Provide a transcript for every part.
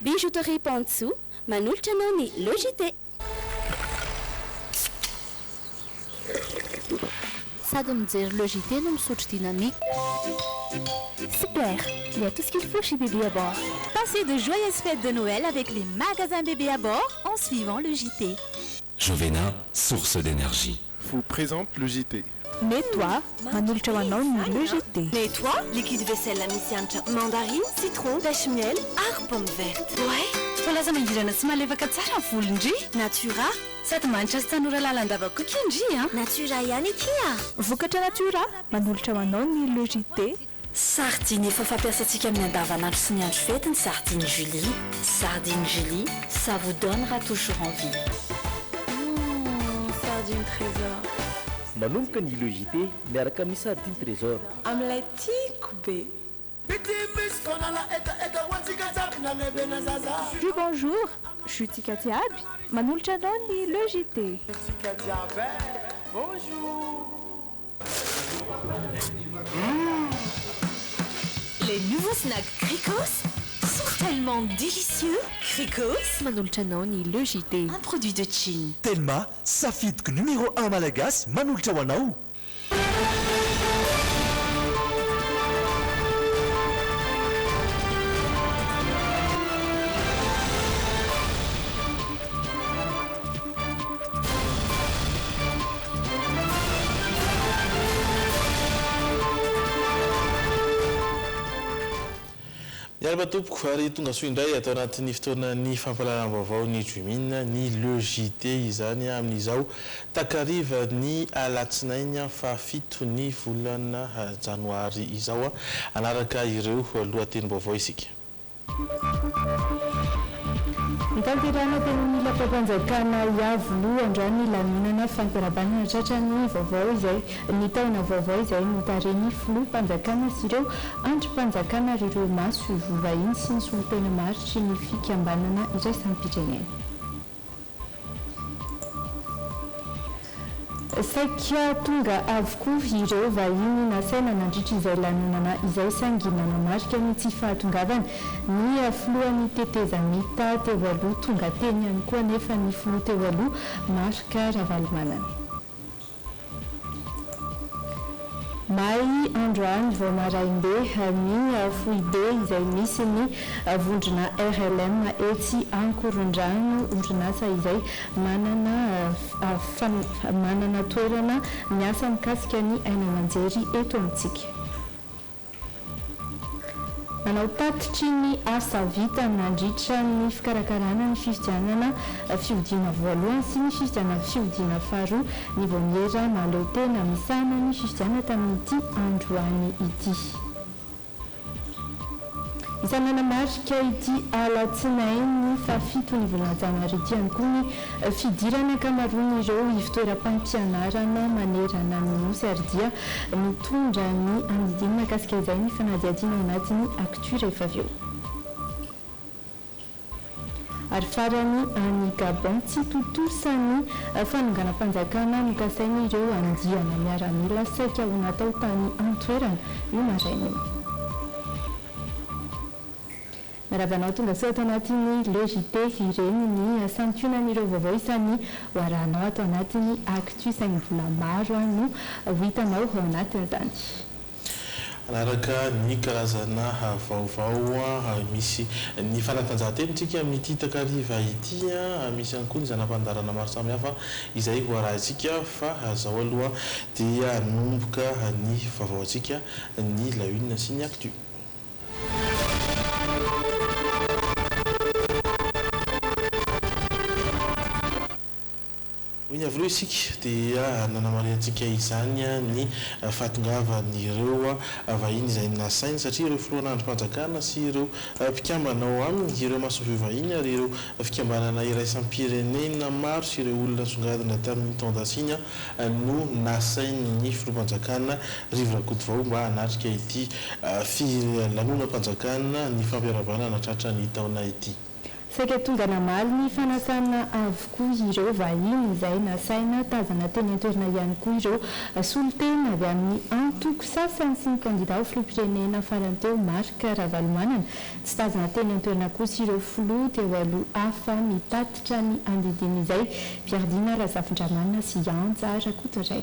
Bijouterie Pantsou, manolotra anao ny logité. Sady mijery logité no misotro dynamique. Super, il y a tout ce qu'il faut chez Bébé à bord. Passez de joyeuses fêtes de Noël avec les magasins Bébé à bord en suivant le JT. Jovena, source d'énergie. Vous présente le JT. Nettoie, manolotra ho anao ny logité. Nettoie, liquide vaisselle la misy mandarine, citron, pêche miel, ary pomme verte. Ouais, falaza mangirana tsy malefaka tsara ny volondry. Natura, Sady manitra sy tanora lalandava koa kindry a. Natura ihany kia. Vokatra Natura, manolotra ho anao ny logité. Sardine efa fampiasantsika amin'ny andavanandro sy ny andro fety ny sardine Julie. Sardine Julie, ça vous donnera toujours envie. Sardine trésor. Manomboka ny logité miaraka amin'ny sardine trésor. Amin'ilay tiako be. Plus bonjour, je suis Tika Tiaby, manolotra anao ny logité. Bonjour. Les nouveaux snacks Cricos sont tellement délicieux. Cricos, manolotra anao ny logité. un produit de Chine. Telma, safidiko numéro 1 malagasy manolotra ho anao. Tompoko ary tonga soa indray atao anatin'ny fotoana ny fampalalam-baovao ny Jumina ny logité izany amin'izao takariva ny alatsinainy fa fito ny volana janoary izao anaraka ireo lohatenim-baovao isika. Nitanterana teny mila mpampanjakana Iavoloha androany lanonana fampiarabanana tratrany vaovao izay ny taona vaovao izay notareny filoha-mpanjakana sy ireo andrim-panjakana ireo maso ivovahiny sy ny solotena maritry ny fikambanana iraisam-pirenena. Saika tonga avokoa ireo vahiny nasaina nandritra izay lanonana izay sanginana marika ny tsy fahatongavana ny filohan'ny tetezamita teo aloha tonga teny ihany koa nefa ny filoha teo aloha marika ravalomanana. May androany vao maraindeha ny foibe izay misy ny vondrona RLM etsy ankorondrano orinasa izay manana toerana miasa mikasika ny aina aman-jery eto amintsika. Manao tatitry ny asa vita nandritra ny fikarakarana ny fifidianana fiodiana voalohany sy ny fifidianana fiodiana faharoa ny vao miera maleo tena misana ny fifidianana tamin'ity androany ity. Isanana marika ity alatsinainy fa fito ny volana janoary ity ihany koa ny fidirana ankamaroany ireo ivitoeram-pampianarana manerana ny nosy ary dia mitondra ny andidiana makasika izay ny fanadiadiana ao anatin'ny actu rehefa avy eo. Ary farany any Gabon tsy totosany fanonganam-panjakana nokasainy ireo andiana miaramila saika ho natao tany antoerana io maraina io. Ravanao tonga soa ato anatin'ny logité ireny ny santionan'ireo vaovao isan'ny hoaranao ato anatin'ny actu saingy vola maro no hitanao ao anatin'izany. Anaraka ny karazana vaovao misy ny fanatanjahan-tenintsika amin'ity takariva ity misy ihany koa ny zanam-pandarana maro samihafa izay hoarahantsika fa zao aloha dia nomboka ny vaovaontsika ny la une sy ny actu. Ny avy isika dia nanamariantsika izany ny fahatongavan'ireo vahiny izay nasainy satria ireo filohan'androm-panjakana sy ireo mpikambana ao aminy ireo masobe vahiny ary ireo fikambanana iraisam-pirenena maro sy ireo olona songadina tamin'ny taondasiny no nasainy ny filoha-mpanjakana Rivirakoto vao mba hanatrika ity lanonam-panjakana ny fampiarabana natratra ny taona ity. saika tonga namaly ny fanasana avokoa ireo vahiny izay nasaina tazana teny an-toerana ihany koa ireo solitena avy amin'ny antoko sasany sy ny kandida ho filoham-pirenena farany teo Marc Ravalomanana tsy tazana teny an-toerana kosa ireo filoha teo aloha hafa mitatitra ny andidiny izay Piardina Razafin-dramanina sy Anja Rakotoray.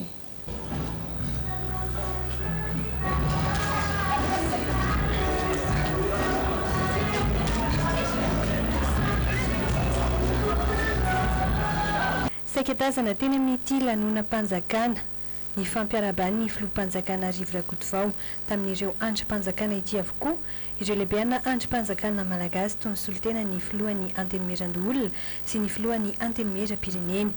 Saikatazana teny amin'ity lanonam-panjakana ny fampiarabany ny filoham-panjakana Rivo Rakotovao tamin'ireo andrim-panjakana ity avokoa ireo lehibeana andrim-panjakana malagasy toy ny solitena ny filohan'ny Antenimierandoholona sy ny filohan'ny Antenimieram-pirenena.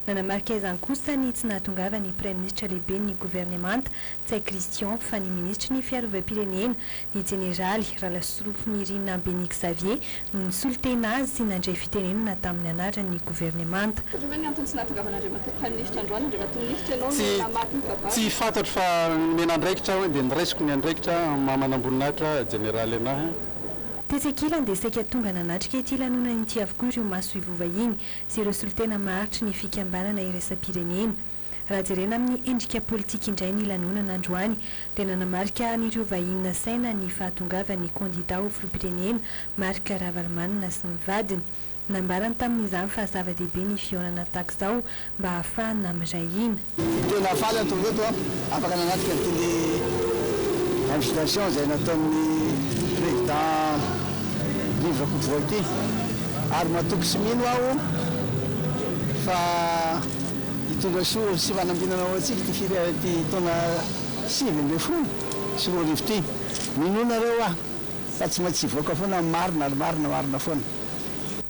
Nanamarika izany kosa ny tsy nahatongava ny Prime Ministre lehibe ny gouvernemanta Tsay Christian fa ny Ministry ny fiarovam-pirenena ny Jeneraly Ralasorofo Nirina Benik Xavier no nisolitena azy sy nandray fitenenana tamin'ny anarany ny gouvernemanta. Tsy fantatro fa mena andraikitra hoe dia niraisiko ny andraikitra mamanamboninahitra jeneraly anahy. Tetsekila dia saika tonga nanatrika ity lanonana ity avokoa ireo maso ivovahiny sy ireo solitena maharitry ny fikambanana iraisam-pirenena. Raha jerena amin'ny endrika politika indray ny lanonana androany dia nanamarika n'ireo vahiny nasaina ny fahatongava ny kandida ho filoham-pirenena Marc Ravalomanana sy ny vadiny. Nambarany tamin'izany fa zava-dehibe ny fihaonana tahaka izao mba ahafahana mirahina. Tena faly antonga eto afaka nanatrika ny invitation izay nataon'ny président Rivo Rakotovao ity ary matoky sy mino aho fa hitondra soa sy fanambinana antsika ty taona 2010 sy 2010 ity minonareo fa tsy maintsy voaka foana marina foana.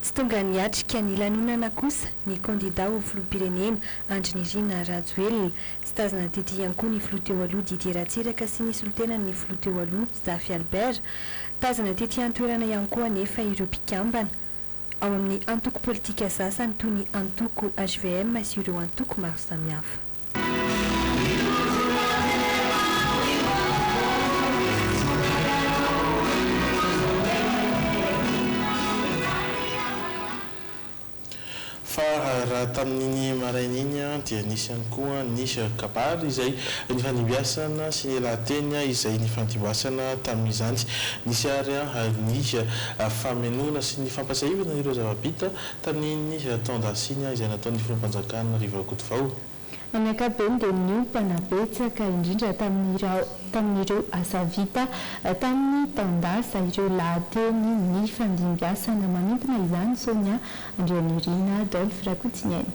Tsy tonga niatrika ny lanonana kosa ny kandida ho filoham-pirenena Andrinirina Rajoelina sy tazana tety ihany koa ny filoha teo aloha Didier Ratsiraka sy ny solitena ny filoha teo aloha Zafy Albert. Tazana tety an-toerana ihany koa anefa ireo mpikambana ao amin'ny antoko politika sasany toy ny antoko HVM sy ireo antoko maro samihafa. Fa raha tamin'iny maraina iny dia nisy ihany koa nisy kabary izay nifanimbiasana sy ny lahateny izay nifantimbiasana tamin'izany nisy ary nisy famenona sy ny fampasahivana ireo zava-bita tamin'iny tondasiny izay nataon'ny filoham-panjakana Rivo Rakotovao. Amin'ny ankapobeny dia niompana betsaka indrindra tamin'ireo asa vita tamin'ny taondasa ireo lahateny ny fandimbiasana manintona izany Sonia Andrianirina Adolphe Rakotsiniainy.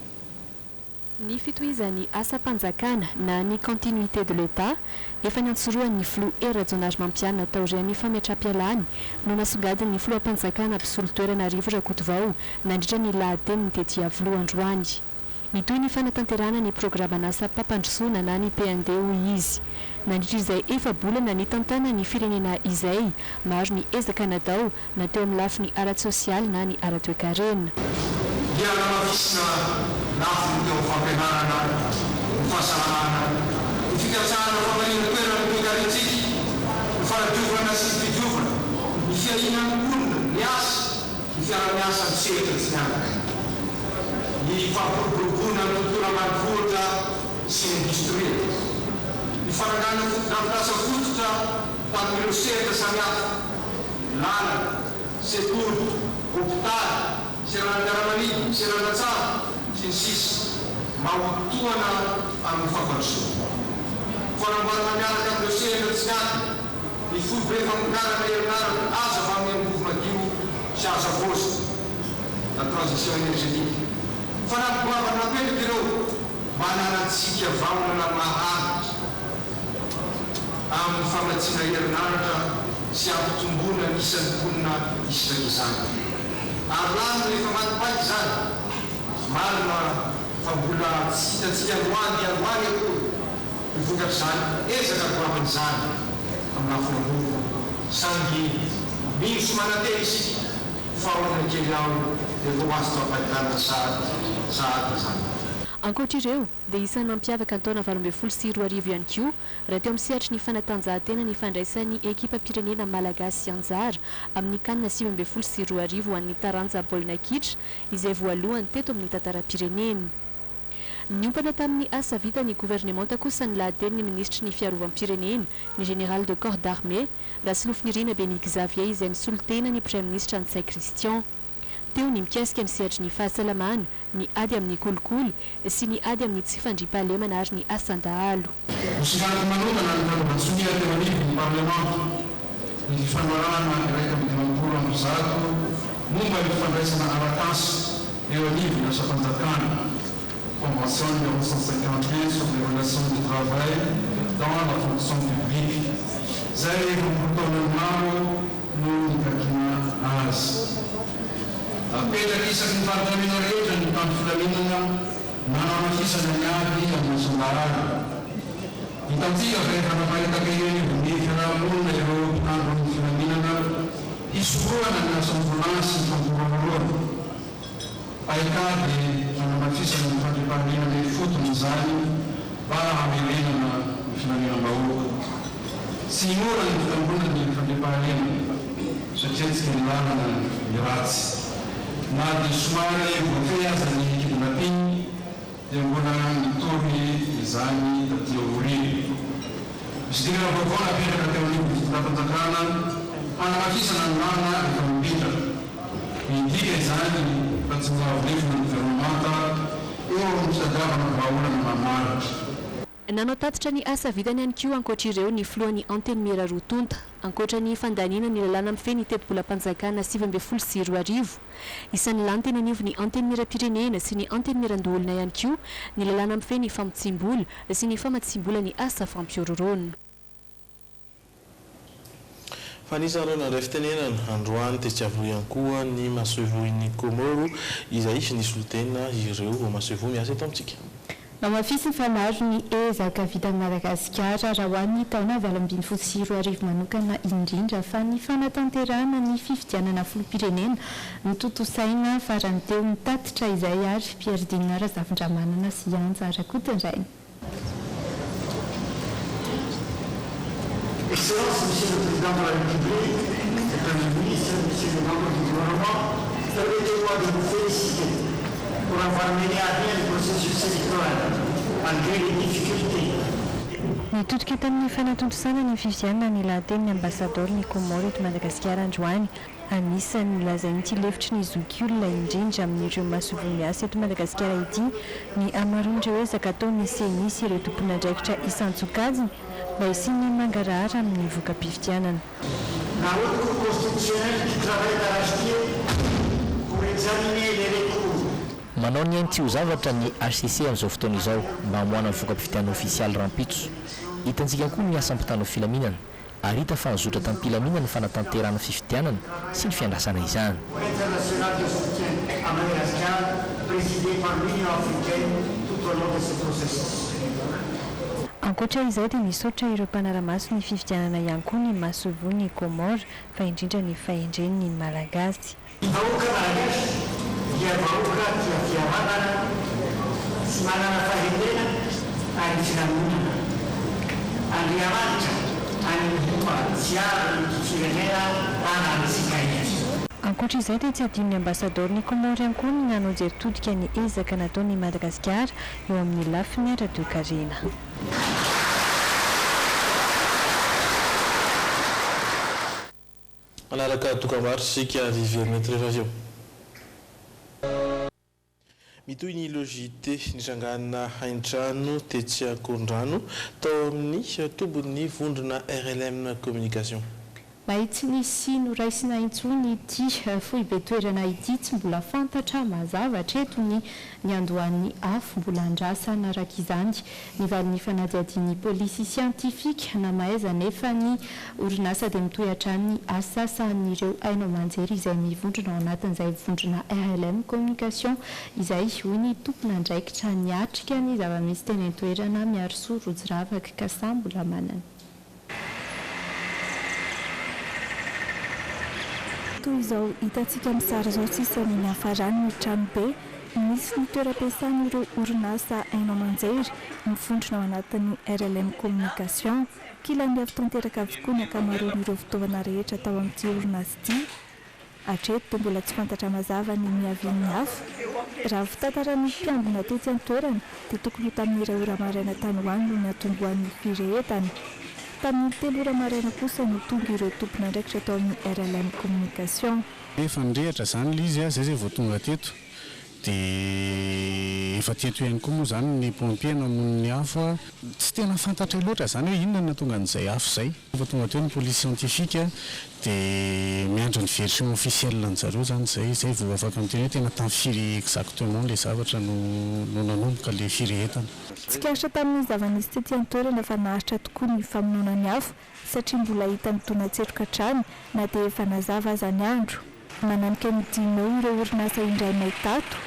Ny fitohizan'ny asa-panjakana na ny continuité de l'État efa nantsoroan'ny filoha Rajaonarymampiana taorian'ny fametram-pialany no nasongadin'ny filoham-panjakana mpisolo-toerana Rivo Rakotovao nandritra ny lahateny ny tety avoaloha androany. Nitoy ny fanatanterana ny programana asa pampandrosoana na ny PND hoy izy. Nandritra izay efa bolana ny tantana ny firenena izay maro ny ezaka natao na teo amin'ny lafiny ara-tsosialy na ny ara-toekarena. Dia namavisina lafiny teo fampianarana, ny fahasalamana, ny fikatsarana famaliana toerana ny toekarentsika, ny faradiovana sy ny fidiovana, ny fiahinan'olona, ny asa, ny fiara-miasa ny setra tsy nianaka. Ny fampiroboroboana amin'ny tontolo ambanivohitra sy ny industria. Ny farangana fotodrafitrasa fototra tamin'ireo setra samihafa, lalana, sekoly, hôpitaly, seranam-piaramanidina, seranam-batsara sy ny sisa mahotoana amin'ny fampandrosoana. Fanamboarana miaraka amin'ireo setra tsy nianaka, ny fotobe famokarana herinaratra azo avy amin'ny mofo madio sy azo avôsy la transition énergétique. Fanamboarana napetraka ireo mananatsika vaonana maharitra amin'ny famatsiana herinaratra sy ampitomboana isan'ny mponina isank'izany. Ary lany rehefa matipaty izany, marina fa mbola tsy hitatsika androany akory mivokatra izany, ezaka goavin'izany amin'ny lafina sangy misy manatena isika fahoana kely ao dia ho azo tapahitana sahady izany. ankoatr'ireo dia isan'ny mampiavaka ny taona 2024 ihany koa raha teo amin'ny sehatra ny fanatanjahantena ny fandraisan'ny ekipa pirenena malagasy sy anjara amin'ny kanina 2024 ho an'ny taranja baolina kitra izay voalohany teto amin'ny tantara-pireneny. Niompana tamin'ny asa vita ny gouvernemanta kosa ny lahateny ny ministry ny fiarovam-pireneny ny général de corps d'armée Rasilofnirina Beny Xavier izay nisolitena ny prime ministre Antsay Christian. Teo ny mikasika ny sehatry ny fahasalamana, ny ady amin'ny kolikoly sy ny ady amin'ny tsy fandriam-pahalemana ary ny asan-dahalo. Musikanty manokana ny fanavatsonia teo anivy ny parlemanta ny fanoarana iraika amin'ny dimampolo amby zato momba ny fandraisana aratasy eo anivy ny asa-panjakana. Convention numéro 151 sur les relations de travail dans la fonction publique. Zay comportement no nikakina azy. Apetraka isaky ny fahatamina rehetra ny tanto filaminana nanamafisana ny aby amin'ny asan-dahalo. Hitantsika rehefa naparitaka ireny ny fiarahamonina ireo mpitandro amin'ny filaminana hisoroana ny asambolana sy ny fampirohoroana. Paikady nanamafisana ny fandriam-pahalemana ny fotony izany mba hamelenana ny filaminam-bahoaka. Tsy mora ny fitambonana ny fandriam-pahalemana satria tsika ny lalana ny ratsy. Na dia somary voafehy aza ny kidnapping dia mbola nitory izany taty aoriana. Misy dirana vaovao napetraka teo anivy fitondram-panjakana hanamafisana ny lana rehefa mipetraka. Midika izany fa tsy miavolefina ny gouvernemanta eo amin'ny fisadavana vahaolana mamaratra. Nanao tatitra ny asa vitany ihany koa ankoatr'ireo ny filohan'ny anteny mera rotonta ankoatra ny fandaniana ny lalàna mifehy ny telo-bolam-panjakana 2024 isan'ny lanteny anivo ny anteny mera pirenena sy ny anteny meran-doolona ihany koa ny lalàna mifehy ny famotsim-bola sy ny famatsim-bola ny asa fampiororona. Fanisareo nandray fitenenana androany tetiavo ihany koa ny masevoin'ny Komoro izay nisolitena ireo masevo miasa eto amintsika. Namafisy famaro ny ezaka vita Madagasikara raha hoan'ny taona 2024 manokana indrindra fa ny fanatanterahana ny fifidianana filoham-pirenena nitotosaina farany teo nitatitra izay ary Pierre Zafindramanana sy Anjara Kotandraina. Excellence, Monsieur le Président de la République, Mesdames les ministres, Monsieur le membre du gouvernement, permettez-moi de vous féliciter pour avoir mené à bien le processus électoral, malgré les difficultés. Nitodika tamin'ny fanatontosana ny fifidianana ny lahaten'ny ambassador ny Komoro eto Madagasikara androany. Anisan'ny lazainy ity lefitry ny zoky olona indrindra amin'ireo masovo miasa eto Madagasikara ity ny amaroan'ireo ezaka ataon'ny CENI sy ireo tompon'andraikitra isan-tsokajiny mba isiany mangarahara amin'ny voka-pifidianana. La Haute Cour constitutionnelle qui travaille d'arrache-pied pour examiner les recours. Manao ny ainy tsy ho zavatra ny HCC amin'izao fotoana izao mba hamoana ny voka-pifidianana ofisialy rampitso. Hitantsika koa ny asa ampitana filaminana ary hita fa nizotra tamin'ny mpilaminana ny fanatanterahana fifidianana sy ny fiandrasana izany. International de soutien à Madagascar, présidé par l'Union africaine tout au long de ce processus. Ankoatra izay dia misaotra ireo mpanaramaso ny fifidianana ihany koa ny masovo ny Komoro fa indrindra ny fahendren'ny Malagasy. Vahoaka Malagasy dia vahoaka tia fihavanana sy manana fahendrena ary filaminana. Andriamanitra any fomba tsy ary ny firenena anantsika ity. Ankoatra izay dia tsy adinony ambassador ny Komoro ihany koa ny nanao jeritodika ny ezaka nataon'ny Madagasikara eo amin'ny lafiny Radio Karena. Manaraka dokam-barotra sika ariviernety rehefa avy eo. Mitohy ny logité nisanganana hain-trano tetsy Akondrano tao amin'ny tombon'ny vondrona RLM Communication. Mahitsy nisy noraisina intsony ity foibe toerana ity tsy mbola fantatra mazava hatreto ny andohan'ny afo mbola andrasana araka izany ny valin'ny fanadiadin'ny polisy siantifika na mahaiza nefa ny orinasa dia mitohatra ny asa sahan'ireo haino aman-jery izay mivondrona ao anatin'izay vondrona RLM Communication izay hoy ny tompon'andraikitra niatrika ny zava-misy teny toerana miaro soa rojiravaka kasa mbola manana. Toy izao hitantsika misary izao sisa ny hafarany ny trano be misy ny toeram-piasana ireo orinasa ainao manjery mifondrona ao anatin'ny RLM communication kilany avy tanteraka avokoa ny ankamaroan'ireo fitaovana rehetra tao amin'ity orinasa ity hatreto dia mbola tsy fantatra mazava ny miavian'ny hafa raha fitantaran'ny mpiambina tety an-toerana dia tokony ho tamin'ny iray ora maraina tany hoany no ny atomboan'ny firehetana tamin'ny 3 ora maraina kosa no tonga ireo tompona andraikitra tao amin'ny RLM communication efa nirehatra zany l izy zay zay vao tonga teto dia efa teto ihany koa moa zany ny pompier namon'ny afo tsy tena fantatra loatra zany hoe inona natonga an'izay afo zay efa tonga teo ny police scientifique dia miandro ny version officielle ny zareo zany zay vao afaka miteny hoe tena tamfiry exactement le zavatra no nanomboka le firehetana tsy kahatra tamin'ny zava-nisy tety an-toerana fa naharitra tokoa ny famonoana ny afo satria mbola hita ny tonatsetroka trany na dia efa nazava aza ny andro mananika midinao ireo orinasa indray mahitato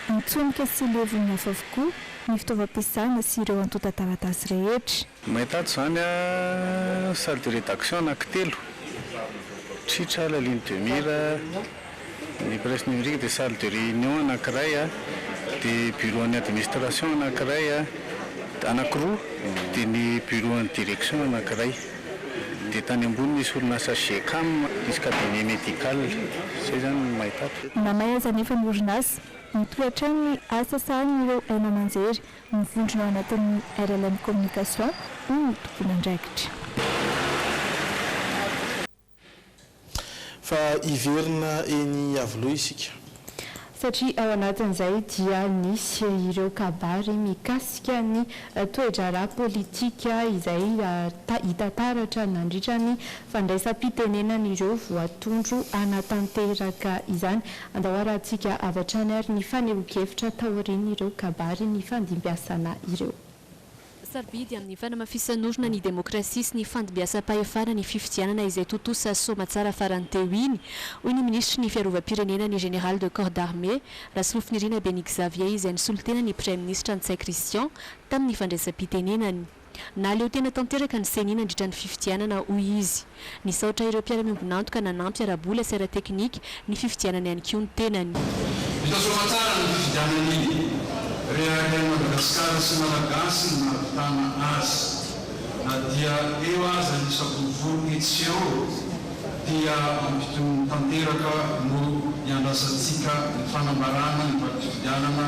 mitsonika sy levony hafa avokoa ny fitaovam-piasana sy ireo antota-taratasy rehetra mahitato zany a salle de rédaction anankitelo tritra la ligne de mire ny presse numérique dia salle de réunion anankiray a dia bureau ny administration anankiray a anankiroa dia ny bureau ny direction anankiray dia tany ambony misy orinasa GECAM misy cabinet médical zay zany mahitato namay aza nefa ny orinasa mitohatra ny asa sahany ireo aina manjery mivondrona ao anatin'ny RLM communication ny tompony andraikitra fa iverina eny avoloha isika satria ao anatin'izay dia nisy ireo kabary mikasika ny toedrara politika izay hitantaratra nandritra ny fandraisam-pitenenana ireo voatondro anatanteraka izany andahoarantsika avy hatrany ary ny fanehoan-kevitra taoriany ireo kabary ny fandimbiasana ireo sarobidy amin'ny fanamafisanorona ny demokrasia sy ny fandimbiasam-pahefana ny fifidianana izay totosa soma tsara farany teo iny hoy ny ministra ny fiarovam-pirenena ny général de corps d'armée rasofinirina Bénique Xavier izay nisolotena ny premier ministre Antsay Christian tamin'ny fandraisam-pitenenany na leo tena tanteraka ny senina andritra ny fifidianana hoy izy nisaotra ireo mpiara-miombonantoka nanampy arabola sy ara-teknika ny fifidianana ihany koa ny tenany soma tsara ny fifidianana rehefa Madagasikara sy Malagasy no nahavitana azy na dia eo aza ny sabovolo etseo dia ampitony tanteraka no iandrasantsika ny fanambarana ny valim-pifidianana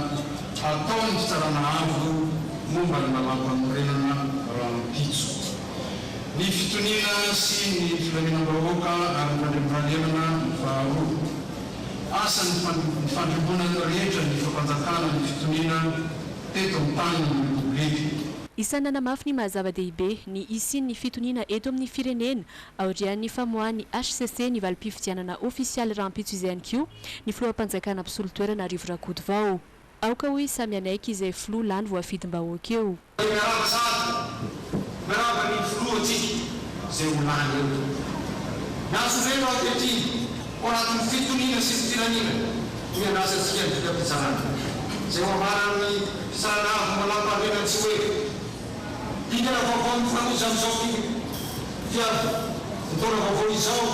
atao ny fitsarana avo momba ny malampanorenana ranom-pitso ny fitonina sy ny filaminam-bahoaka ary ny fandriam-pahalemana ny faharoa asa ny fandrimbonana rehetra ny fampanjakana ny fitonina teto amin'ny tany ny republika isana namafy ny mahazava-dehibe ny isin'ny fitoniana eto amin'ny firenena aorian'ny famoahany HCC ny valim-pifidianana ofisialy rahampitso izay ihany koa ny filoham-panjakana mpisolo-toerana Arivo Rakotovao aoka hoe samy anaiky izay filoha lany voafidim-bahoaka eo miaraba ny filohatsika zay olany eo naso reno aketriny ho anatin'ny fitoniana sy fitiraniana mianasantsika ny vita-pitsarana zay hoamarany fisarana avy malamparenany tsy hoe ingana vaovao ny fanoza am'izao fiavy mitona vaovao izao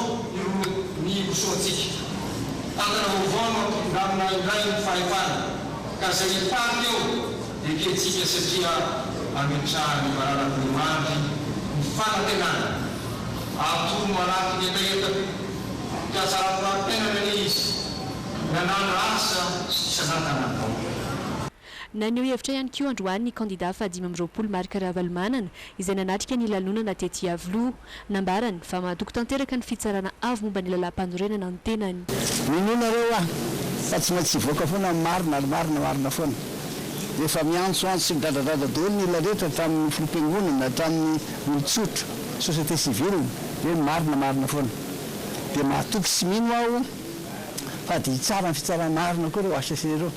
ny rosoatsika tantana vaovao no ampiramina indray ny fahefana ka zay party eo dia ketsika satria ametrahany marara-polimandry ny fanantenana atono araky ny etaeta piasa rapi-tenana ny izy nanana asa sy isanatana naneo hevitra ihany koa androany ny candidat fa 5 Marc Ravalomanana izay nanatrika ny lanonana tety Avoloha nambarany fa mahadoko tanteraka ny fitsarana avo momba ny lalam-panorenana ny tenany minonareo fa tsy maintsy voaka foana marina foana efa miantso sy midradradrada daholo ny olona rehetra tamin'ny filoam-piangonana tamin'ny olon-tsotra société civile hoe marina foana dia mahatoky sy mino aho fa dia tsara ny fitsarana marina koa reo HCC reo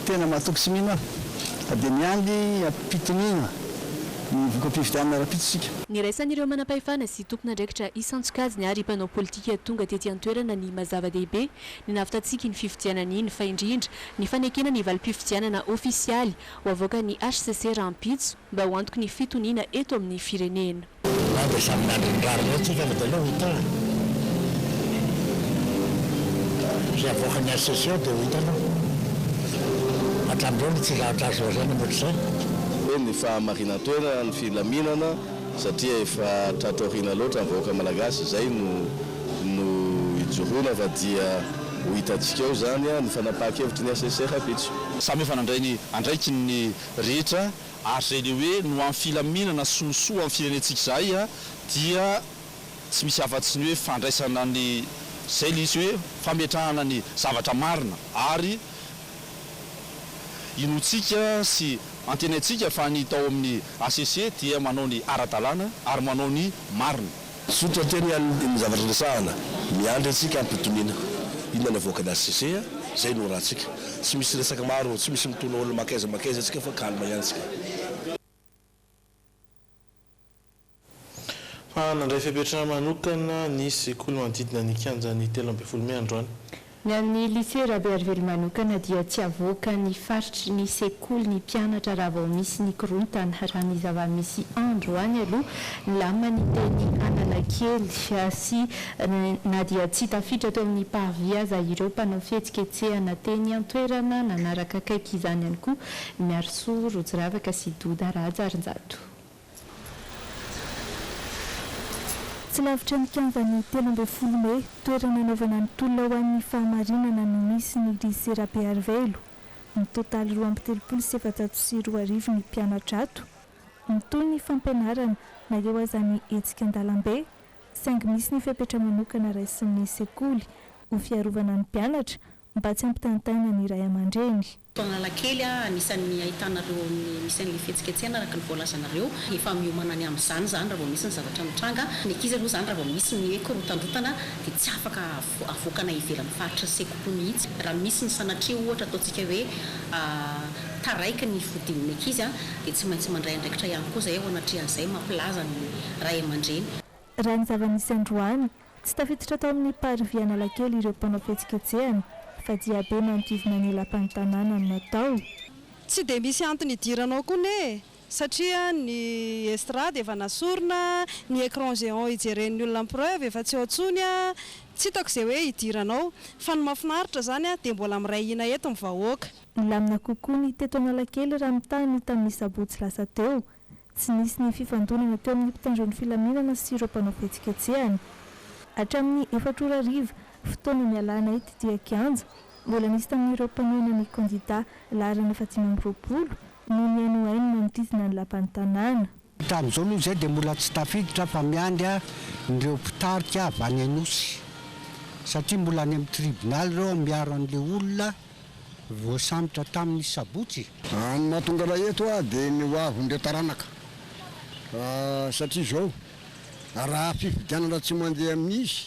tena mahatoky sy mino aho dia miandy ampitonina ny voka-pifidianana rahampitsosika niraisan'ireo manam-pahefana sy tompona andraikitra isantsokajiny ary mpanao politika tonga tety an-toerana ny mazava-dehibe ny navitatsika ny fifidianana iny fa indrindra ny fanekena ny valim-pifidianana ofisialy ho avoaka ny HCC rahampitso mba ho antoky ny fitoniana eto amin'ny firenena zay avoakany assession dia ho hitanao hatramin'izao ny tsy lahatra azy ao zany moatr'izay hoe ny fahamarinatoera ny filaminana satria efa tratorina loatra nyvahoaka malagasy zay no ijoroana fa dia ho hitantsika eo zany a ny fanapaha-kevitry ny assesseur apitso samy efa andraiky ny rehetra ary zay le hoe no amin'ny filaminana soasoa amin'ny firenentsika zay a dia tsy misy afa-tsy ny hoe fandraisana ny zay le izy hoe fametrahana ny zavatra marina ary inotsika sy antenaitsika fa ny tao amin'ny ACC dia manao ny ara-dalàna ary manao ny marina sotra teny ny zavatra resahana miandry atsika ampitomina inona ny avoaka ny ACC zay no rahantsika tsy misy resaka maro tsy misy mitona olona makaiza atsika fa kalma ihany tsika fa nandray fiapetrana manokana ny sekoly manodidina ny kianjany 13 androany ny amin'ny lycée Rabe Arvely manokana dia tsy avoaka ny faritry ny sekoly ny mpianatra raha vao misy ny korontana raha ny zava-misy androany aloha ny lamany teny Analakely sy na dia tsy tafiditra teo amin'ny parvia aza ireo mpanao fihetsiketsehana teny an-toerana nanaraka akaiky izany ihany koa miarisoa Rojiravaka sy Doda Rajarinjato. Tsy lavitra ny kianjany 13 Mey toerana anaovana ny tolona ho an'ny fahamarinana no misy ny lycée Rabe Arvelo. Ny totaly 2,702 ny mpianatra ato. Mitoy ny fampianarana na eo azany hetsika an-dalambe, saingy misy ny fiapetra manokana raisin'ny sekoly ho fiarovana ny mpianatra mba tsy ampitantana ny ray aman-dreny. Analakely anisan'ny ahitanareo misy an'ilay fihetsiketsehana araka ny voalazanareo efa miomana ny amin'izany zany raha vao misy ny zavatra mitranga ny ankizy aloha zany raha vao misy ny hoe korotandrotana dia tsy afaka avoakana ivelan'ny faritra sekoly mihitsy raha misy ny sanatria ohatra ataontsika hoe taraiky ny fodin'ny ankizy dia tsy maintsy mandray andraikitra ihany koa zay ao anatrian'izay mampilaza ny ray aman-dreny. Raha ny zava-misy androany tsy tafiditra tao amin'ny parvia Analakely ireo mpanao fihetsiketsehana fa dia be manodidina ny lapantanàna natao. Tsy dia misy antony idiranao koa ne satria ny estrade efa nasorona, ny écran géant ijeren'ny olona preuve efa tsy oatsony tsy hitako izay hoe idiranao fa ny mahafinaritra zany dia mbola miray hina eto ny vahoaka. Milamina kokoa ny teto Analakely raha mitany tamin'ny sabotsy lasa teo. Tsy nisy ny fifandonana teo amin'ny mpitandron'ny filaminana sy ireo mpanao fihetsiketsehana. Hatramin'ny 4 fotoana mialana ity dia kianja mbola nisy tamin'ireo mpanona ny kandida larana 720 no ny NON manodidina ny lapan'ny tanàna. Tamin'izao noho izay dia mbola tsy tafiditra fa miandry ireo mpitarika avy any Anosy satria mbola any amin'ny tribunal ireo miaro an'ilay olona voasambotra tamin'ny sabotsy. Ny mahatonga raha eto dia ny hoavindreo taranaka satria izao raha fifidianana tsy mandeha amin'izy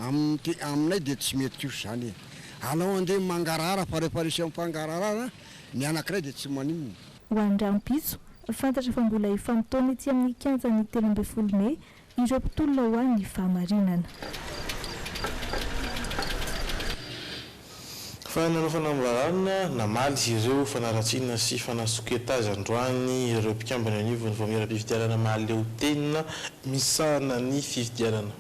aminay dia tsy mety io zany alao andeha mangarara fa rehefa resy amin'ny fangararana ny anankiray dia tsy maninona. Ho an-drampitso fantatra fa mbola efa mitona ety amin'ny kianjany 13 Mey ireo mpitolona ho an'ny fahamarinana. Fa nanaovana ambarana namaly ireo fanaratsiana sy fanasoketazy androany ireo mpikambana anivo ny voamera-pifidianana mahaleo tenina misahana ny fifidianana.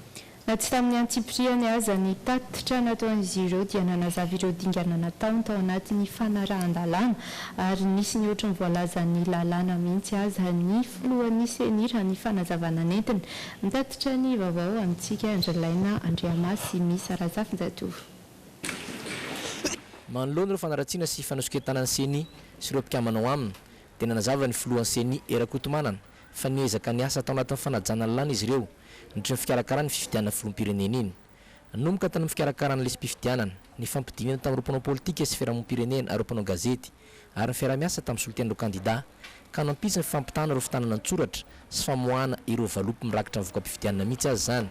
Na tsy tamin'ny antsipriany aza ny tatitra nataon'izy ireo dia nanazava ireo dingana nataony tao anatin'ny fanarahan-dalàna ary nisy ny ohatry ny voalazan'ny lalàna mihitsy aza ny filohan'ny senira ny fanazavana nentina. Mitatitra ny vaovao amintsika Andrelaina Andriamasy misy Razafinjatovo. Manoloana ireo fanaratsiana sy fanosoketana ny seny sy ireo mpikamana ao aminy dia nanazava ny filohan'ny seny Erakotomanana fa niezaka ny asa tao anatin'ny fanajana lalàna izy ireo nitry ny fikarakarana ny fifidianana filoham-pirenena iny. Nomboka tany fikarakarana lesy mpifidianana ny fampidinana tamin'ireo mpanao politika sy fiarahamonim-pirenena ary mpanao gazety ary ny fiarah-miasa tamin'ny soloten'ireo kandida ka nampisa ny fampitana ireo fitanana an-tsoratra sy famoahana ireo valopy mirakitra ny voka-pifidianana mihitsy azy zany.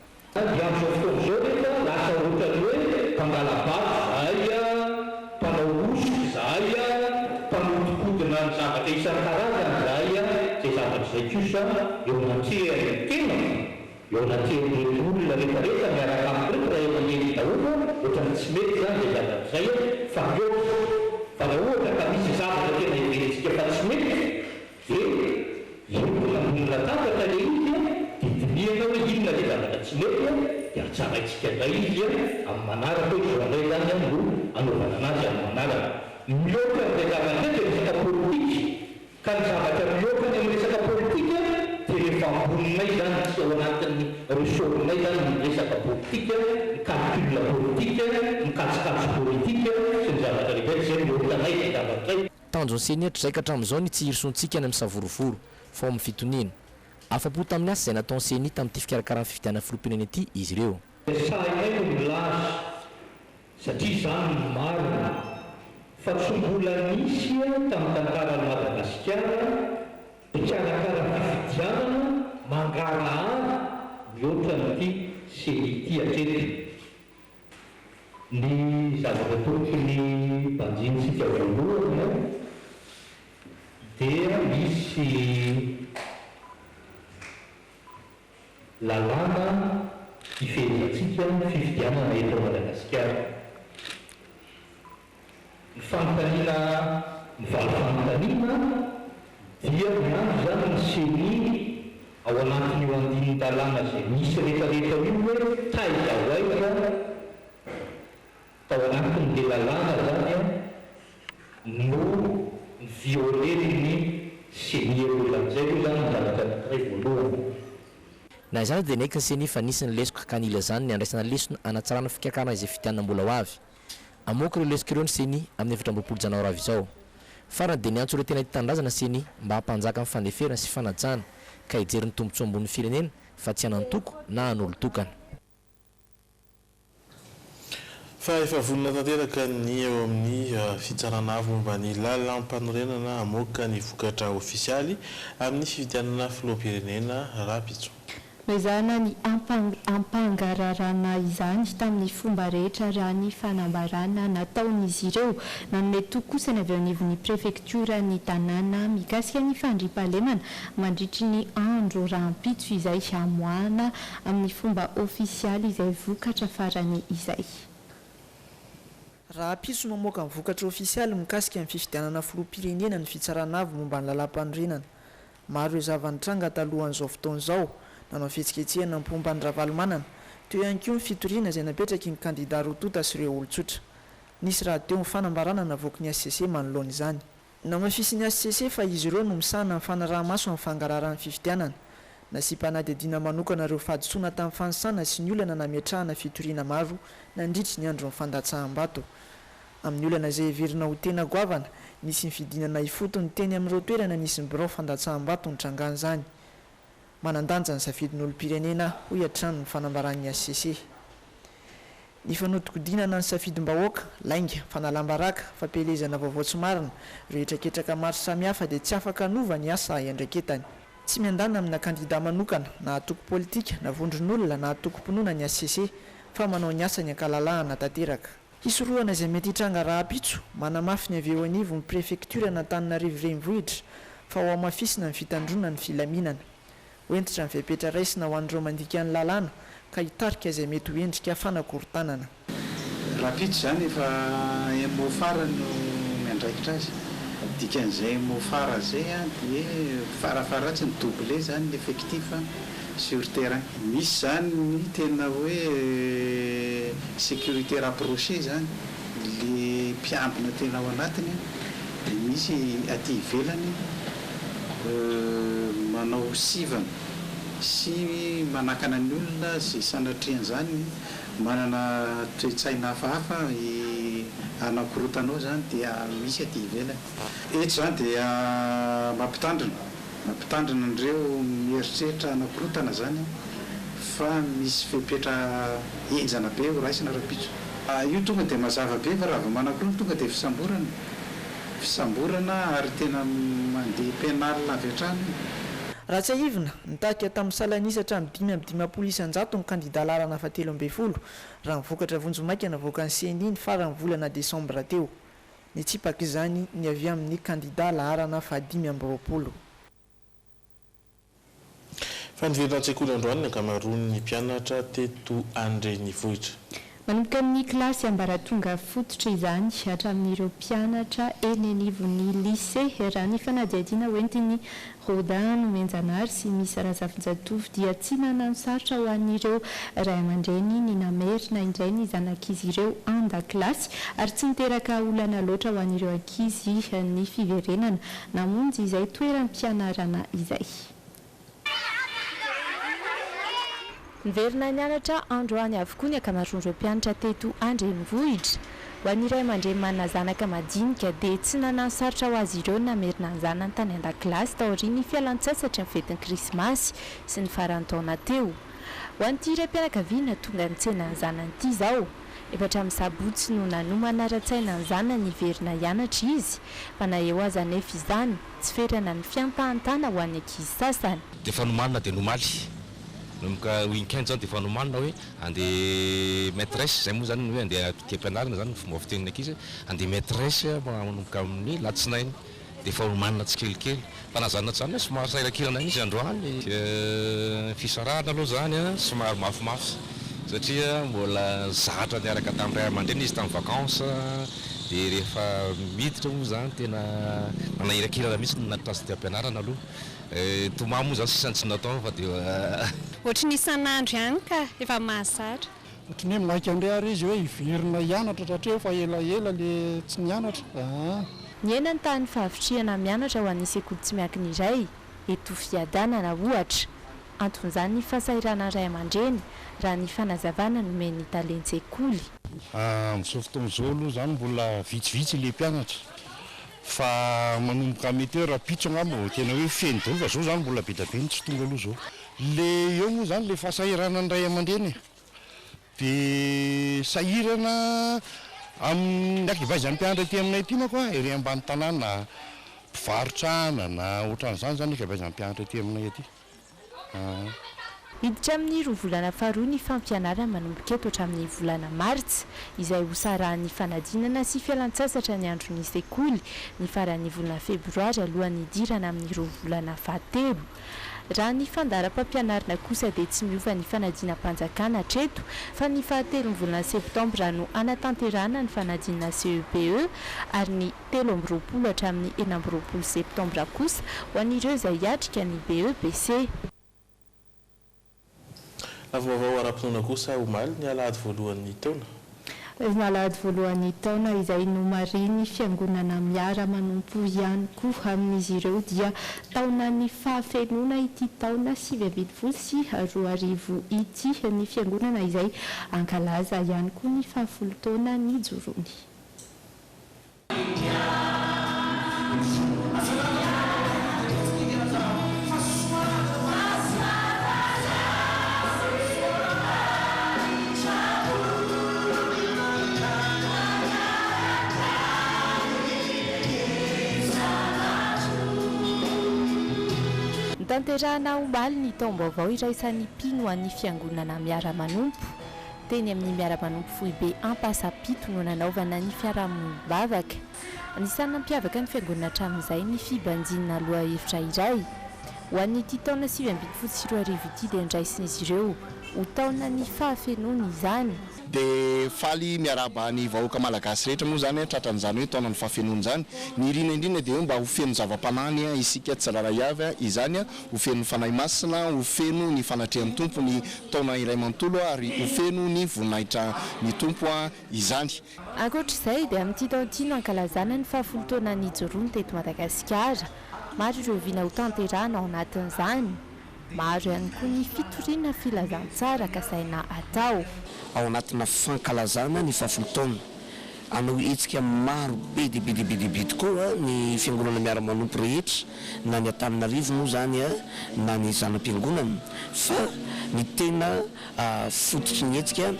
Eo anatin'ireo olona rehetrarehetra miaraka amin'ny rehetra emaneny daholo ohatrany tsy mety zany dia zany fa eo fa raha ohatra ka misy zavatra tena iverentsika fa tsy mety dia io mbola olona tatatra le izy didiniana hoe inona le zavatra tsy mety dia tsaraitsika indray izy amin'ny manaraka izoandray zany no anaovana anazy amin'ny manaraka mioka ny rehelavana dia resaka politika ka ny zavatra miokany amin'ny resaka politika dia rehefa amboninay zany tsy ao anatin'ny resorinay zany ny resaka politika ny calcul politika ny katsikatso politika sy ny zavatra rehetra zay miokanay ny zavatray tanjony seniatra zay ka hatramin'izao ny tsy hirisontsika any amin'ny savorovoro fa amin'ny fitoniana afa-po tamin'ny asa izay nataony seni tamin'ity fikarakarana fifidianana filompinana ity izy ireo sainay no milaza satria izany no marina fa tsy mbola nisy tamin'ny tantarany Madagasikara mikarakara fifidianana mangarahara mihoatra n'ity seni ity hatreto ny zavatra tokony mpanjinitsika voalohany dia misy lalàna ifehezantsika fifidianana eto Madagasikara ny fanontaniana mivaly fanontaniana dia miandro zany ny seni ao anatin'io andininy lalàna zay misy rehetrarehetra io hoe taiza hoaiza tao anatin'le lalàna zany no violen'ny seni eolan'izay io zany ny zavatra anankiray voalohany na izany dia naiky ny seni fa nisy ny lesoko kanila zany ny andraisana lesona anatsarana fikakarana izay fitianana mbola ho avy amoaka ireo lesoko ireo ny seni amin'ny efatra ambopolo janaora avy izao farany dia niantso ireo tena hitandrazana seni mba hampanjaka amin'ny fandeferana sy fanajana ka hijery ny tombontsoa ambon'ny firenena fa tsy hanantoko na hanolo-tokana fa efa vonona tanteraka ny eo amin'ny fitsarana avy momba ny lalam-panorenana amoaka ny vokatra ofisialy amin'ny fifidianana filoham-pirenena Rapitso izana ny ampangararana izany tamin'ny fomba rehetra raha ny fanambarana nataon'izy ireo nanome tokosany avy ao anivon'ny prefektura ny tanàna mikasika ny fandriampahalemana mandritry ny andro rahampitso izay hamoahana amin'ny fomba ofisialy izay vokatra farany izay raha piso mamoaka amin'ny vokatra ofisialy mikasika amin'ny fifidianana filoham-pirenena ny fitsarana avy momba ny lalam-panorenana maro ireo zavanitranga talohan'izao fotoan'izao nanao fihetsiketsehana ny mpomba ny ravalomanana teo ihany koa ny fitoriana izay napetraky ny kandida rotota sy ireo olon-tsotra nisy raha teo ny fanambarana navoaky ny SCC manoloana izany namafisy ny SCC fa izy ireo no misahana amin'ny fanaraha-maso amin'ny fangararan'ny fifidianana nasy-panadihadiana manokana ireo fahadisoana tamin'ny fanosana sy ny olana nametrahana fitoriana maro nandritry ny andro ny fandatsaham-bato amin'ny olana izay heverina ho tena goavana nisy ny fidinana ifotony teny amin'ireo toerana nisy ny birao fandatsaham-bato ny trangana izany manandanja ny safidin'olom-pirenena ho hiatrano ny fanambaran'ny SCC ny fanodikodinana ny safidim-bahoaka lainga fanalam-baraka fampelezana vaovao tsy marina rehetraketraka maro samihafa dia tsy afaka anova ny asa iandraiketany tsy miandana amina kandida manokana na atoko politika na vondron'olona na atoko-pinoana ny SCC fa manao ny asa ny ankalalahana tanteraka hisoroana izay mety hitranga Rapitso manamafy ny avy eo anivo ny prefektura n'Antananarivo renivohitra fa ho amafisina ny fitandrona ny filaminana hoentitra ny fiapetra raisina ho an'ireo mandika ny lalàna ka hitarika izay mety ho endrika fanakorontanana Rapitso zany efa mofara no miandraikitra azy dikan'izay mofara zay dia farafara tsy ny doublé zany ny effectif sur terrain misy zany ny tena hoe sécurité rapproché zany le mpiambina tena ao anatiny dia misy aty ivelany manao sivana sy manakana ny olona sy sanatriany zany manana toe-tsaina hafahafa anakorotanao zany dia misy aty ivelany eto zany dia mampitandrina an'ireo mieritreritra anakorotana zany fa misy fepetra enjana be ho raisina Rapitso io tonga dia mazava be fa raha vao manakorona tonga dia fisamborana ary tena mandeha penal avy hatrany raha tsy aivina nitahika tamin'ny salanisatra amin'ny 5 ny kandida larana fa 13 raha mivokatra vonjomaika navoaka ny seni ny farany volana desambra teo ny tsipaky izany ny avy amin'ny kandida laharana fa 20. fa nivelona an-tsekoly androany ny ankamaroan'ny mpianatra teto andrenivohitra manomboka amin'ny klasy ambaratonga fototra izany hatramin'ireo mpianatra eny anivon'ny lycée raha ny fanadihadiana hoentiny Rodin Menjanary sy misy Razafinjatovo dia tsy nanano sarotra ho an'ireo ray aman-dreny ny namerina indray ny zanak'izy ireo an-dakilasy ary tsy niteraka olana loatra ho an'ireo ankizy ny fiverenana namonjy izay toeram-pianarana izay. Niverina nianatra androany avokoa ny ankamaroan'ireo mpianatra teto Andrenivohitra. Ho an'iray aman-dreny manana zanaka madinika dia tsy nanano sarotra ho azy ireo namerina ny zanany tany an-dakilasy taorian'ny fialan-tsasatra ny fetin'ny krismasy sy ny faran-taona teo. Ho an'ity iray mpianakaviana tonga nitsena ny zanany ity izao. Efatra amin'ny sabotsy no nanomana ara-tsaina ny zanany hiverina hianatra izy fa na eo aza anefa izany tsy ferana ny fiampahantana ho an'ny ankizy sasany. Dia fa nomanina dia nomaly. Nomboka weekend zany dia efa nomanina hoe andeha maîtresse zay moa zany hoe andeha ampianarana zany fomba fitenin'ny ankizy andeha maîtresse manomboka amin'ny latsinainy dia efa nomanina tsikelikely fa na zanona tsy zany somary sairankirana izy androany fisarahana aloha zany somary mafimafy satria mbola zatra niaraka tamin'ny ray aman-dreny izy tamin'ny vacances dia rehefa miditra moa zany tena manairakirana mihitsy natrasy ty ampianarana aloha tomamy moa zany sisany tsy natao fa dia ohatrany isan'andro ihany ka efa mahazatra. Ohatrany hoe maika indray ary izy hoe hiverina hianatra satria fa elaela le tsy nianatra. Ny ena ny tany fahavitriana mianatra ho an'ny sekoly tsy miankina iray eto fiadanana ohatra. Anton'izany ny fahasairana ray aman-dreny raha ny fanazavana nomeny talentsekoly. Amin'izao fotoana izao aloha zany mbola vitsivitsy le mpianatra fa manomboka mety hoe raha pitso angamba tena hoe feno dolo fa zao zany mbola be dabe tsy tonga aloha zao. Le eo moa zany le fahasairana ny ray aman-dreny dia sahirana amin'ny akivazan'ny mpianatra ty aminay ty manko ery ambany tanàna mpivarotrana na ohatran'izany zany akivazan'ny mpianatra ty aminay aty. Hiditra amin'ny roa volana faharoa ny fampianarana manomboka eto hatramin'ny volana martsa izay hosarahan'ny fanadinana sy fialan-tsasatra ny andron'ny sekoly ny faran'ny volana febroary alohan'ny hidirana amin'ny roa volana fahatelo. Raha ny fandaharam-pampianarana kosa dia tsy miova ny fanadinam-panjakana hatreto fa ny fahatelon'ny volana septambra no anatanterana ny fanadinana CEPE ary ny 13 hatramin'ny 14 septambra kosa ho an'ireo izay hiatrika ny BEPC. Vaovao ara-potoana kosa omaly ny alahady voalohan'ny taona. Ny alahady voalohan'ny taona izay nomariny fiangonana miara manompo ihany koa amin'izy ireo dia taonan'ny fahafenona ity taona 2020 sy 2020 ity ny fiangonana izay ankalaza ihany koa ny 10 taona nijorony. Tanterahana omaly ny taom-baovao iraisan'ny mpino an'ny fiangonana miara-manompo. Teny amin'ny miara-manompo Foibe Ampasapito no nanaovana ny fiarahamonina-bavaka. Anisany nampiavaka ny fiangonana hatramin'izay ny fibanjinina aloha hevitra iray. Ho an'ity taona 2020 ity dia ndraisin'izy ireo ho taona ny fahafenona izany. Dia faly miaraba ny vahoaka malagasy rehetra moa zany tratran'izany hoe taona ny fahafenona zany ny indrindra dia mba ho feno zava-panany isika tsiraray avy izany ho feno fanahy masina ho feno ny fanatrehan'ny tompo ny taona iray manontolo ary ho feno ny voninahitra ny tompo izany. Ankoatr'izay dia amin'ity taon'ity no ankalazana ny 10 taona nijoroany teto Madagasikara. Maro ireo viana ho tanterahana ao anatin'izany. Maro ihany koa ny fitoriana filazantsara kasaina atao. Ao anatina fankalazana ny 10 taona anao hetsika maro be dibe tokoa ny fiangonana miara-manompo rehetra na ny Antananarivo moa zany na ny zanam-piangonana fa ny tena fototry ny hetsika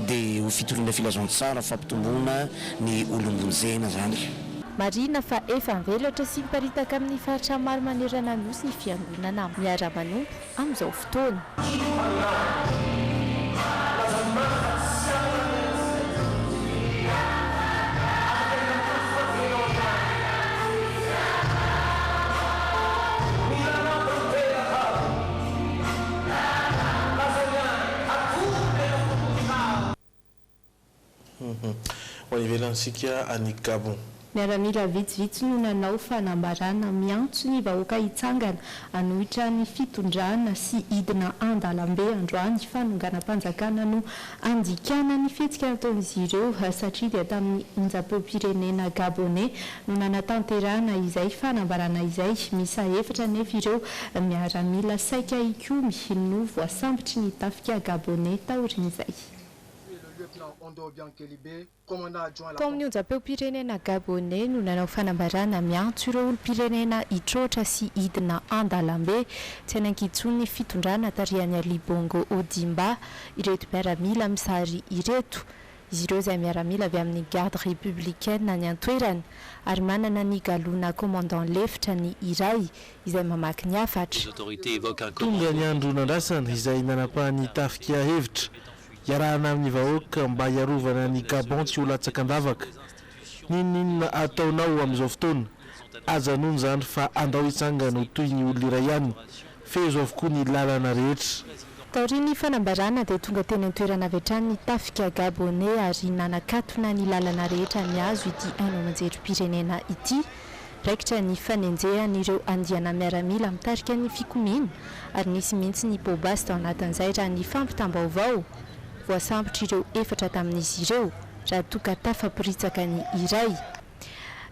dia ho fitoriana filazantsara fampitomboana ny olombonjena zany. Marina fa efa mivelatra sy miparitaka amin'ny faritra maro manerana nosy ny fiangonana miara-manompo amin'izao fotoana. ho anivelantsika any Gabon. Miaramila vitsivitsy no nanao fanambarana miantso ny vahoaka hitsangana anohitra ny fitondrana sy hidina andalambe androany fanonganam-panjakana no andikana ny fihetsika nataon'izy ireo satria dia tamin'ny onjam-peo-pirenena Gabonais no nanatanterana izay fanambarana izay misa efatra nefa ireo miaramila saika ikomy no voasambotry ny tafika Gabonais taorin'izay. Tao amin'ny onjam-peo-pirenena Gabonais no nanao fanambarana miantso ireo olo-pirenena hitroatra sy hidina andalambe tsy hanan-kitsony ny fitondrana tarihan'ny Ali Bongo Ondimba ireto miaramila misary ireto. Izy ireo izay miaramila avy amin'ny garde républicaine ny antoerany ary manana ny galona commandant lefitra ny iray izay mamaky ny afatra. Tonga ny andro nandrasana izay nanapahany tafika hevitra iarahana amin'ny vahoaka mba hiarovana ny Gabon tsy ho latsaka andavaka. Ninona ataonao amin'izao fotoana? Aza noho izany fa andao hitsangana ho toy ny olona iray ihany. Fezo avokoa ny lalana rehetra. Taorian'ny fanambarana dia tonga teny an-toerana avy hatrany ny tafika Gabonais ary nanakatona ny lalana rehetra ny azo ity haino amanjerim-pirenena ity. Raikitra ny fanenjehan'ireo andiana miaramila mitarika ny fikomina ary nisy mihitsy ny pobasy tao anatin'izay raha ny fampitam-baovao. Voasambotra ireo efatra tamin'izy ireo raha toka tafaporitsaka ny iray.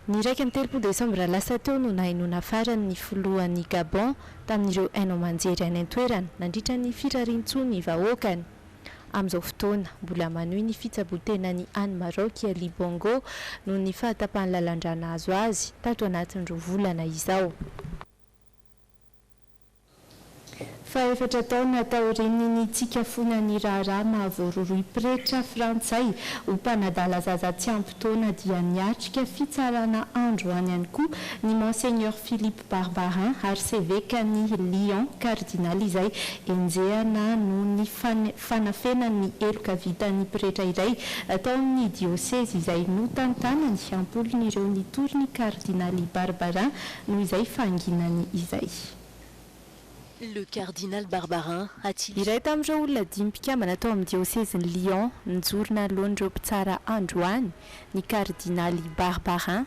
Ny 3 Desambra lasa teo no nahainoana farany ny filohan'ny Gabon tamin'ireo haino amanjery any an-toerana nandritra ny firarian-tsony vahoakany. Amin'izao fotoana mbola manohy ny fitsabotenany any Maroc Ali Bongo no ny fahatapahany lalandrana azo azy tato anatin'ireo volana izao. Fa efatra taona taoriny ny tsikafona ny raharaha mahavoaroroy pretra frantsay ho mpanadala zaza tsy ampy taona dia niatrika fitsarana andro any ihany koa ny Monseigneur Philippe Barbarin arcevêque ny Lyon cardinal izay enjehana no ny fanafenany eloka vitany pretra iray taon'ny diocèse izay notantanany ampolon'ireo nitoriny cardinal Barbarin no izay fanginany izay. Le cardinal Barbarin a-t-il... Iray tamin'ireo olona 5 mpikambana tao amin'ny diocèse ny Lyon nijorona alohan'ireo mpitsara androany ny cardinal Barbarin.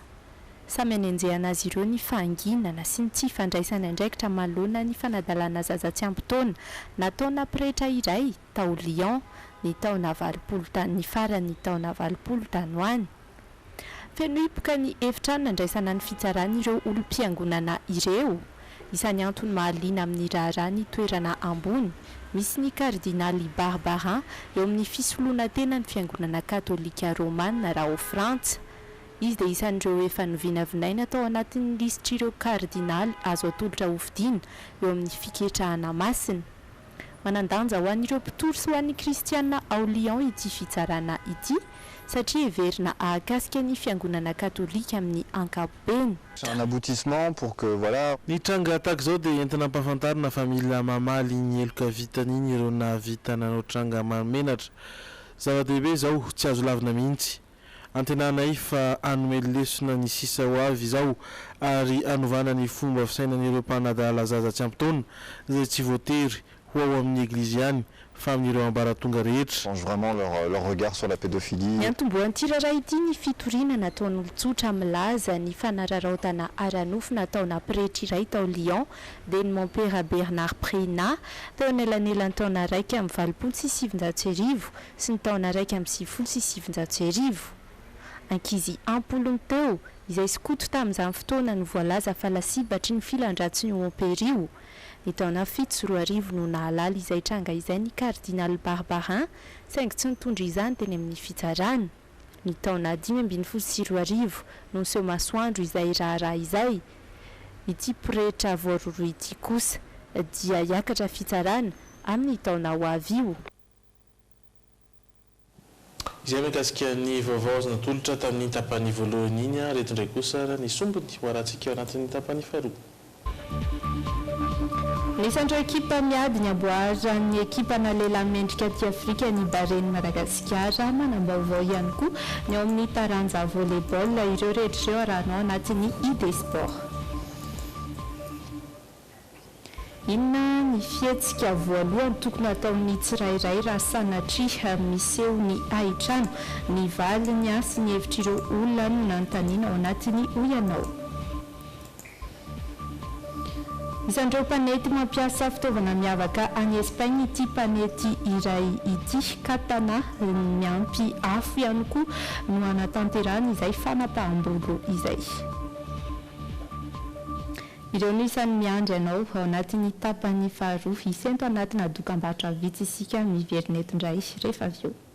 Samy anenjehana azy ireo ny fanginana sy ny tsy fandraisana andraikitra manoloana ny fanadalana zaza tsy ampy taona nataona pretra iray tao Lyon ny taona 20 tany ny farany ny taona 20 tany ho any. Feno hipoka ny efitrano nandraisana ny fitsarana ireo olom-piangonana ireo. Isan'ny antony mahaliana amin'ny raharaha ny toerana ambony misy ny cardinal Barbarin eo amin'ny fisoloana tena ny fiangonana katolika romana raha ho Frantsa. Izy dia isan'ireo efa novinavinaina tao anatin'ny listri'ireo cardinal azo atolotra hofidiana eo amin'ny fiketrahana masina. Manandanja ho an'ireo mpitory sy ho an'ny kristiana ao Lyon ity fitsarana ity satria heverina ahakasika ny fiangonana katolika amin'ny ankapobeny. C'est un aboutissement pour que voilà. Ny tranga tahaka izao dia entina ampahafantarina fa mila mamaly ny eloka vitany iny ireo nahavita nanao tranga mamenatra. Zava-dehibe izao tsy azo lavina mihitsy. Antenanay fa hanome lesona ny sisa ho avy izao ary hanovana ny fomba fisainan'ireo mpanadala zaza tsy ampy taona izay tsy voatery ho ao amin'ny eglizy ihany fa amin'ireo ambaratonga rehetra. Change vraiment leur regard sur la pédophilie. Ny antomboan'ity raharaha ity ny fitoriana nataon'olon-tsotra milaza ny fanararaotana aranofo nataona pretra iray tao Lyon dia ny Montpera Bernard Prénat tao anelanelan'ny taona 1,770 sy ny taona 1,770. Ankizy ampolony teo izay skoto tamin'izany fotoana ny voalaza fa lasibatry ny filandratsy ny Montperio. Ny taona 7 no nahalala izay tranga izay ny cardinal Barbarin saingy tsy nitondra izany teny amin'ny fitsarana. Ny taona 5 no seho masoandro izay raharaha izay. Ity pretra voaroroy ity kosa dia hiakatra fitsarana amin'ny taona ho avy io. Izay mikasika ny vaovao azo natolotra tamin'ny tapany voalohany iny reto indray kosa ny sombony ho arantsika ao anatin'ny tapany faharoa. Nisan'ireo ekipa miady ny amboaran'ny ekipa na lehilahy mendrika aty Afrika ny Bahrain Madagasikara manam-baovao ihany koa ny ao amin'ny taranja volleyball ireo rehetra ireo arahanao anatin'ny ID Sport. inona ny fihetsika voalohany tokony ataon'ny tsirairay raha sanatry miseho ny ahitrano ny valiny sy ny hevitr'ireo olona no nanontaniana ao anatiny oyanao. Isan'ireo mpanety mampiasa fitaovana miavaka any Espagne ity mpanety iray ity katana miampy afo ihany koa no anatanterahany izay fanapaham-bolo izay. Ireo no isan'ny miandry ianao ao anatin'ny tapany faharoa isento anatina dokam-barotra vitsy isika miverina eto indray rehefa avy eo.